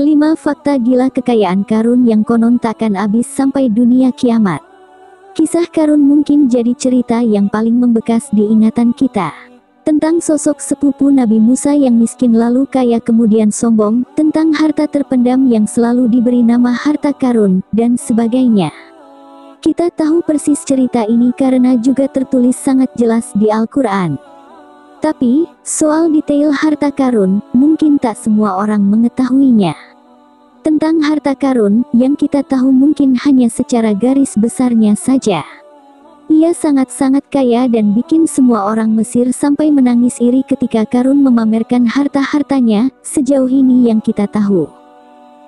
5 fakta gila kekayaan Karun yang konon takkan habis sampai dunia kiamat. Kisah Karun mungkin jadi cerita yang paling membekas di ingatan kita. Tentang sosok sepupu Nabi Musa yang miskin lalu kaya kemudian sombong, tentang harta terpendam yang selalu diberi nama harta Karun, dan sebagainya. Kita tahu persis cerita ini karena juga tertulis sangat jelas di Al-Quran. Tapi, soal detail harta Karun, mungkin tak semua orang mengetahuinya. Tentang harta Karun, yang kita tahu mungkin hanya secara garis besarnya saja. Ia sangat-sangat kaya dan bikin semua orang Mesir sampai menangis iri ketika Karun memamerkan harta-hartanya, sejauh ini yang kita tahu.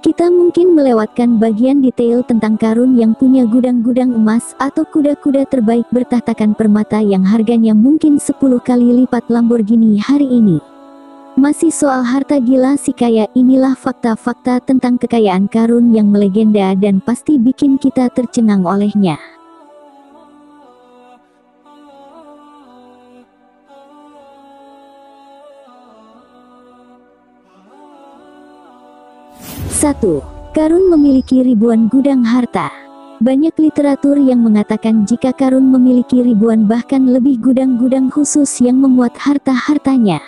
Kita mungkin melewatkan bagian detail tentang Karun yang punya gudang-gudang emas atau kuda-kuda terbaik bertahtakan permata yang harganya mungkin 10 kali lipat Lamborghini hari ini. Masih soal harta gila si kaya, inilah fakta-fakta tentang kekayaan Karun yang melegenda dan pasti bikin kita tercengang olehnya. Satu, Karun memiliki ribuan gudang harta. Banyak literatur yang mengatakan jika Karun memiliki ribuan bahkan lebih gudang-gudang khusus yang memuat harta-hartanya.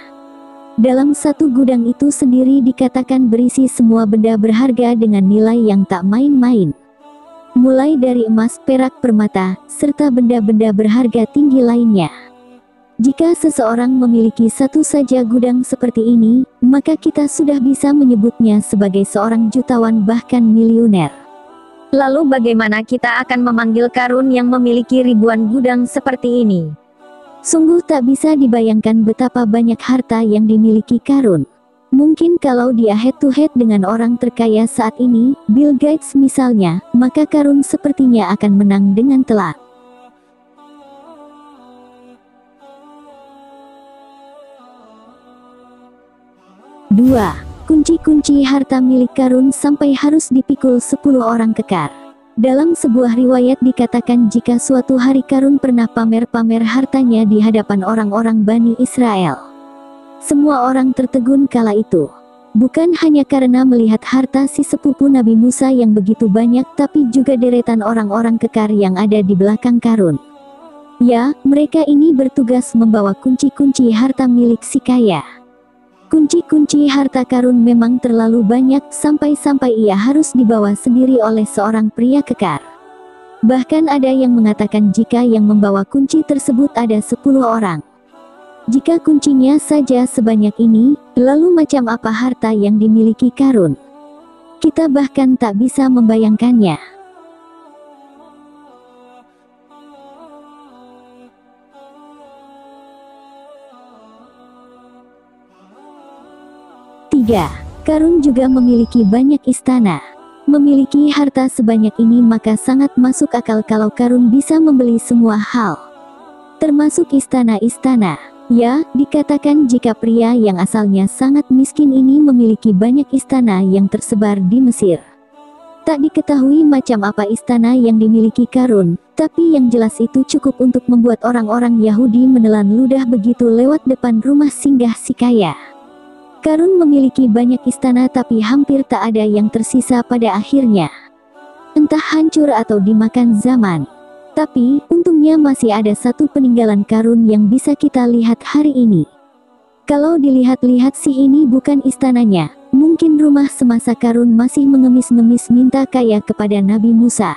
Dalam satu gudang itu sendiri dikatakan berisi semua benda berharga dengan nilai yang tak main-main. Mulai dari emas, perak, permata, serta benda-benda berharga tinggi lainnya. Jika seseorang memiliki satu saja gudang seperti ini, maka kita sudah bisa menyebutnya sebagai seorang jutawan bahkan miliuner. Lalu bagaimana kita akan memanggil Karun yang memiliki ribuan gudang seperti ini? Sungguh tak bisa dibayangkan betapa banyak harta yang dimiliki Karun. Mungkin kalau dia head to head dengan orang terkaya saat ini, Bill Gates misalnya, maka Karun sepertinya akan menang dengan telak. 2. Kunci-kunci harta milik Karun sampai harus dipikul 10 orang kekar. Dalam sebuah riwayat dikatakan jika suatu hari Karun pernah pamer-pamer hartanya di hadapan orang-orang Bani Israel. Semua orang tertegun kala itu. Bukan hanya karena melihat harta si sepupu Nabi Musa yang begitu banyak, tapi juga deretan orang-orang kekar yang ada di belakang Karun. Ya, mereka ini bertugas membawa kunci-kunci harta milik si kaya. Kunci-kunci harta Karun memang terlalu banyak sampai-sampai ia harus dibawa sendiri oleh seorang pria kekar. Bahkan ada yang mengatakan jika yang membawa kunci tersebut ada 10 orang. Jika kuncinya saja sebanyak ini, lalu macam apa harta yang dimiliki Karun? Kita bahkan tak bisa membayangkannya. 3. Karun juga memiliki banyak istana. Memiliki harta sebanyak ini maka sangat masuk akal kalau Karun bisa membeli semua hal. Termasuk istana-istana. Ya, dikatakan jika pria yang asalnya sangat miskin ini memiliki banyak istana yang tersebar di Mesir. Tak diketahui macam apa istana yang dimiliki Karun, tapi yang jelas itu cukup untuk membuat orang-orang Yahudi menelan ludah begitu lewat depan rumah singgah si kaya. Karun memiliki banyak istana tapi hampir tak ada yang tersisa pada akhirnya. Entah hancur atau dimakan zaman. Tapi, untungnya masih ada satu peninggalan Karun yang bisa kita lihat hari ini. Kalau dilihat-lihat sih ini bukan istananya, mungkin rumah semasa Karun masih mengemis-ngemis minta kaya kepada Nabi Musa.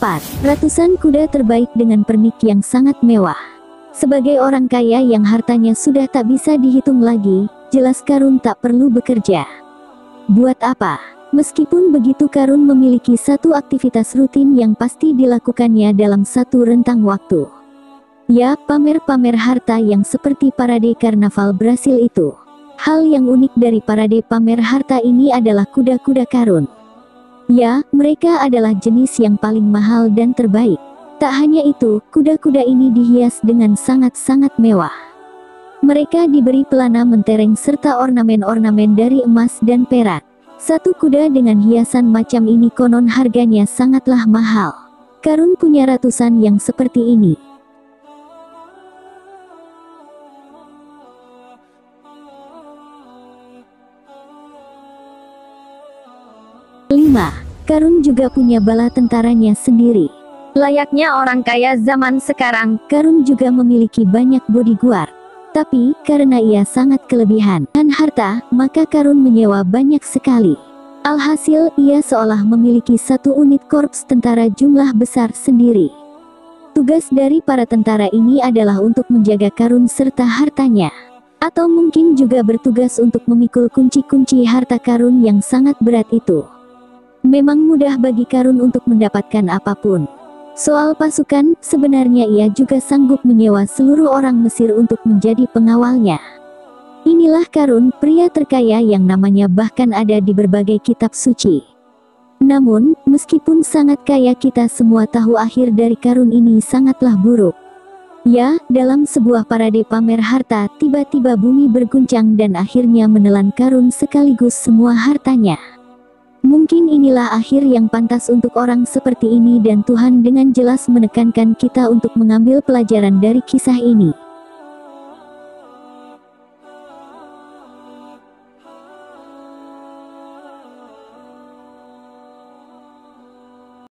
4. Ratusan kuda terbaik dengan pernik yang sangat mewah. Sebagai orang kaya yang hartanya sudah tak bisa dihitung lagi, jelas Karun tak perlu bekerja. Buat apa? Meskipun begitu Karun memiliki satu aktivitas rutin yang pasti dilakukannya dalam satu rentang waktu. Ya, pamer-pamer harta yang seperti parade karnaval Brasil itu. Hal yang unik dari parade pamer harta ini adalah kuda-kuda Karun. Ya, mereka adalah jenis yang paling mahal dan terbaik. Tak hanya itu, kuda-kuda ini dihias dengan sangat-sangat mewah. Mereka diberi pelana mentereng serta ornamen-ornamen dari emas dan perak. Satu kuda dengan hiasan macam ini konon harganya sangatlah mahal. Karun punya ratusan yang seperti ini. Karun juga punya bala tentaranya sendiri. Layaknya orang kaya zaman sekarang, Karun juga memiliki banyak bodyguard. Tapi, karena ia sangat kelebihan dan harta, maka Karun menyewa banyak sekali. Alhasil, ia seolah memiliki satu unit korps tentara jumlah besar sendiri. Tugas dari para tentara ini adalah untuk menjaga Karun serta hartanya. Atau mungkin juga bertugas untuk memikul kunci-kunci harta Karun yang sangat berat itu. Memang mudah bagi Karun untuk mendapatkan apapun. Soal pasukan, sebenarnya ia juga sanggup menyewa seluruh orang Mesir untuk menjadi pengawalnya. Inilah Karun, pria terkaya yang namanya bahkan ada di berbagai kitab suci. Namun, meskipun sangat kaya, kita semua tahu akhir dari Karun ini sangatlah buruk. Ya, dalam sebuah parade pamer harta, tiba-tiba bumi berguncang dan akhirnya menelan Karun sekaligus semua hartanya. Mungkin inilah akhir yang pantas untuk orang seperti ini dan Tuhan dengan jelas menekankan kita untuk mengambil pelajaran dari kisah ini.